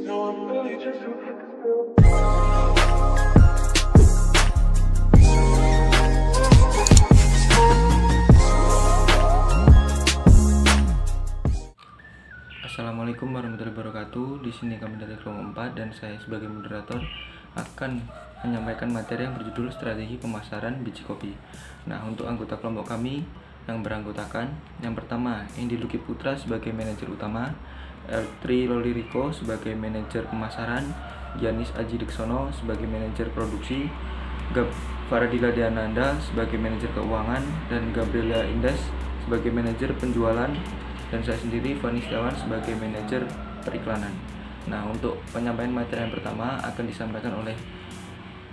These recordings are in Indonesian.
Assalamualaikum warahmatullahi wabarakatuh. Di sini kami dari kelompok 4 dan saya sebagai moderator akan menyampaikan materi yang berjudul strategi pemasaran biji kopi. Nah, untuk anggota kelompok kami yang beranggotakan, yang pertama Indi Luki Putra sebagai manajer utama, Eltri Loliriko sebagai manajer pemasaran, Giannis Aji Diksono sebagai manajer produksi, Faradila Diananda sebagai manajer keuangan, dan Gabriela Indah sebagai manajer penjualan, dan saya sendiri Fani Setiawan sebagai manajer periklanan. Nah, untuk penyampaian materi yang pertama akan disampaikan oleh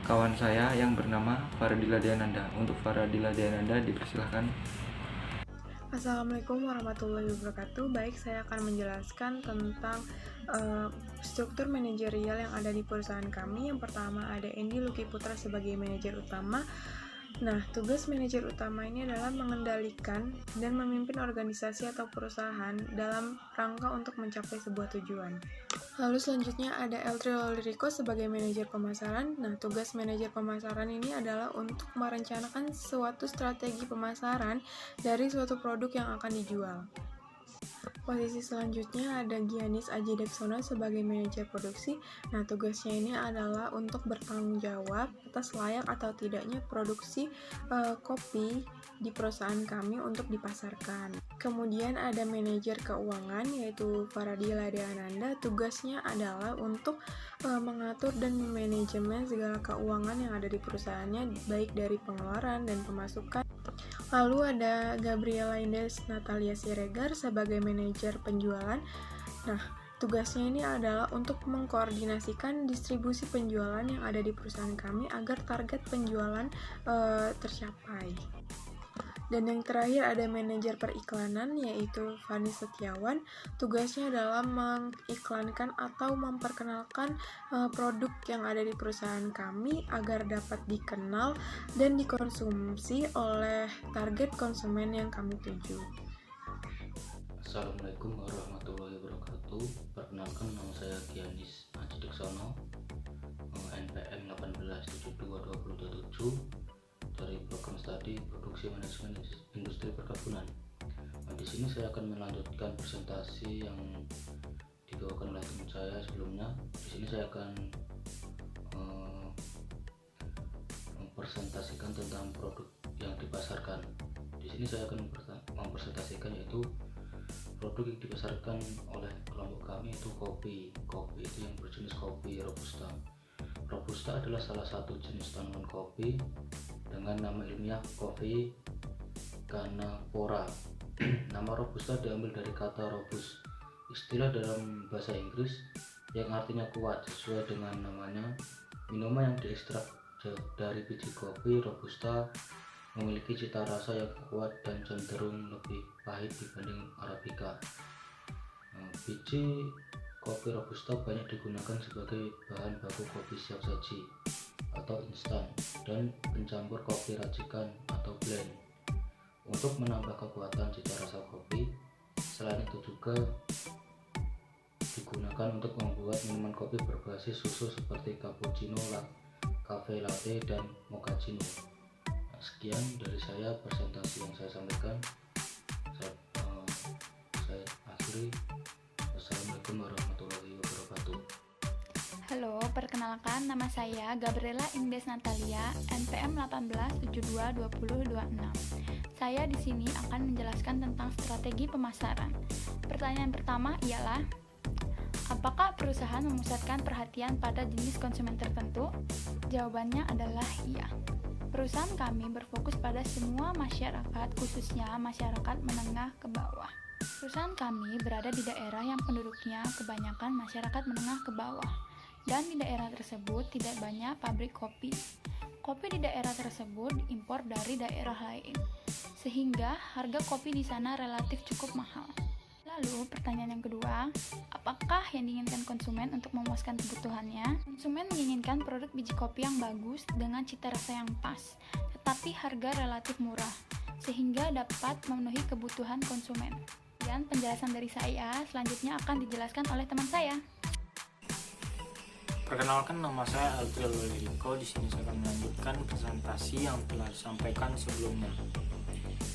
kawan saya yang bernama Faradila Diananda. Untuk Faradila Diananda dipersilahkan. Assalamualaikum warahmatullahi wabarakatuh. Baik, saya akan menjelaskan tentang struktur manajerial yang ada di perusahaan kami. Yang pertama ada Endi Luki Putra sebagai manajer utama. Nah, tugas manajer utama ini adalah mengendalikan dan memimpin organisasi atau perusahaan dalam rangka untuk mencapai sebuah tujuan. Lalu selanjutnya ada Eltri Loliriko sebagai manajer pemasaran. Nah, tugas manajer pemasaran ini adalah untuk merencanakan suatu strategi pemasaran dari suatu produk yang akan dijual. Posisi selanjutnya ada Giannis Aji Diksono sebagai manajer produksi. Nah, tugasnya ini adalah untuk bertanggung jawab atas layak atau tidaknya produksi kopi di perusahaan kami untuk dipasarkan. Kemudian ada manajer keuangan yaitu Faradila Diananda. Tugasnya adalah untuk mengatur dan memanajemen segala keuangan yang ada di perusahaannya, baik dari pengeluaran dan pemasukan. Lalu ada Gabriela Indes Natalia Siregar sebagai manajer penjualan. Nah, tugasnya ini adalah untuk mengkoordinasikan distribusi penjualan yang ada di perusahaan kami agar target penjualan tercapai. Dan yang terakhir ada manajer periklanan yaitu Fani Setiawan. Tugasnya adalah mengiklankan atau memperkenalkan produk yang ada di perusahaan kami agar dapat dikenal dan dikonsumsi oleh target konsumen yang kami tuju. Assalamualaikum warahmatullahi wabarakatuh. Perkenalkan, nama saya Giannis Aji Diksono, NPM 18722027 dari program studi produksi manajemen industri perkebunan. Nah, di sini saya akan melanjutkan presentasi yang dibawakan oleh teman saya sebelumnya. Di sini saya akan mempresentasikan tentang produk yang dipasarkan. Di sini saya akan mempresentasikan yaitu produk yang dipasarkan oleh kelompok kami itu kopi. Kopi itu yang berjenis kopi Robusta. Robusta adalah salah satu jenis tanaman kopi dengan nama ilmiah Coffea canaphora. Nama Robusta diambil dari kata robust, istilah dalam bahasa Inggris yang artinya kuat. Sesuai dengan namanya, minuman yang diekstrak dari biji kopi Robusta memiliki cita rasa yang kuat dan cenderung lebih pahit dibanding Arabica. Biji kopi Robusta banyak digunakan sebagai bahan baku kopi siap saji atau instan dan pencampur kopi racikan atau blend untuk menambah kekuatan cita rasa kopi. Selain itu juga digunakan untuk membuat minuman kopi berbasis susu seperti cappuccino, cafe latte, dan mochaccino. Sekian dari saya presentasi yang saya sampaikan. Saya akhiri. Wassalamualaikum warahmatullahi wabarakatuh. Halo, perkenalkan nama saya Gabriela Indes Natalia, NPM 18722026. Saya di sini akan menjelaskan tentang strategi pemasaran. Pertanyaan pertama ialah, apakah perusahaan memusatkan perhatian pada jenis konsumen tertentu? Jawabannya adalah iya. Perusahaan kami berfokus pada semua masyarakat, khususnya masyarakat menengah ke bawah. Perusahaan kami berada di daerah yang penduduknya kebanyakan masyarakat menengah ke bawah, dan di daerah tersebut tidak banyak pabrik kopi. Kopi di daerah tersebut diimpor dari daerah lain, sehingga harga kopi di sana relatif cukup mahal. Lalu pertanyaan yang kedua, apakah yang diinginkan konsumen untuk memuaskan kebutuhannya? Konsumen menginginkan produk biji kopi yang bagus dengan cita rasa yang pas, tetapi harga relatif murah, sehingga dapat memenuhi kebutuhan konsumen. Dan penjelasan dari saya selanjutnya akan dijelaskan oleh teman saya. Perkenalkan, nama saya Altriel Liriko. Di sini saya akan melanjutkan presentasi yang telah disampaikan sebelumnya.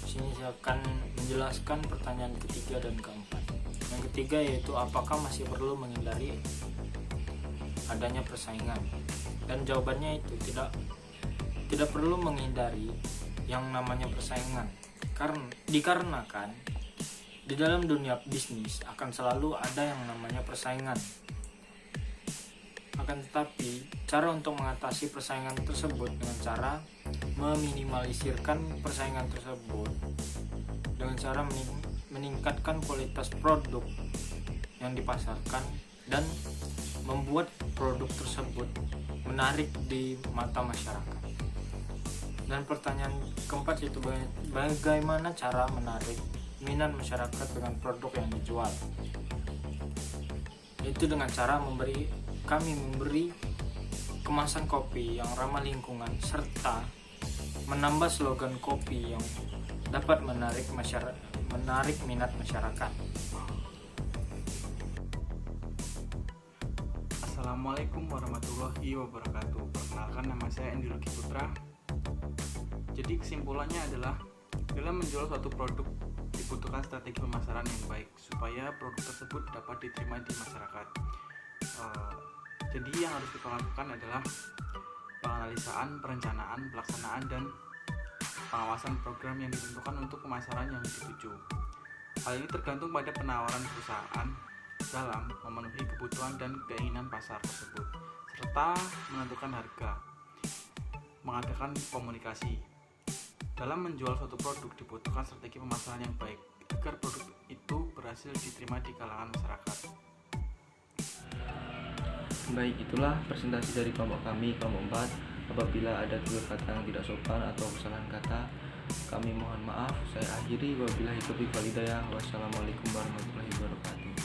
Di sini saya akan menjelaskan pertanyaan ketiga dan keempat. Yang ketiga yaitu apakah masih perlu menghindari adanya persaingan? Dan jawabannya itu tidak perlu menghindari yang namanya persaingan. Dikarenakan di dalam dunia bisnis akan selalu ada yang namanya persaingan. Akan tetapi, cara untuk mengatasi persaingan tersebut dengan cara meminimalisirkan persaingan tersebut dengan cara meningkatkan kualitas produk yang dipasarkan dan membuat produk tersebut menarik di mata masyarakat. Dan pertanyaan keempat itu bagaimana cara menarik minat masyarakat dengan produk yang dijual? Itu dengan cara kami memberi kemasan kopi yang ramah lingkungan serta menambah slogan kopi yang dapat menarik minat masyarakat. Assalamualaikum warahmatullahi wabarakatuh. Perkenalkan, nama saya Endi Luki Putra. Jadi kesimpulannya adalah dalam menjual suatu produk dibutuhkan strategi pemasaran yang baik supaya produk tersebut dapat diterima di masyarakat. Jadi yang harus kita lakukan adalah penganalisaan, perencanaan, pelaksanaan, dan pengawasan program yang ditentukan untuk pemasaran yang dituju. Hal ini tergantung pada penawaran perusahaan dalam memenuhi kebutuhan dan keinginan pasar tersebut, serta menentukan harga, mengadakan komunikasi. Dalam menjual suatu produk dibutuhkan strategi pemasaran yang baik agar produk itu berhasil diterima di kalangan masyarakat. Baik, itulah presentasi dari kelompok kami, kelompok 4. Apabila ada tutur kata yang tidak sopan atau kesalahan kata, kami mohon maaf. Saya akhiri, wabillahi taufiq wal hidayah. Wassalamualaikum warahmatullahi wabarakatuh.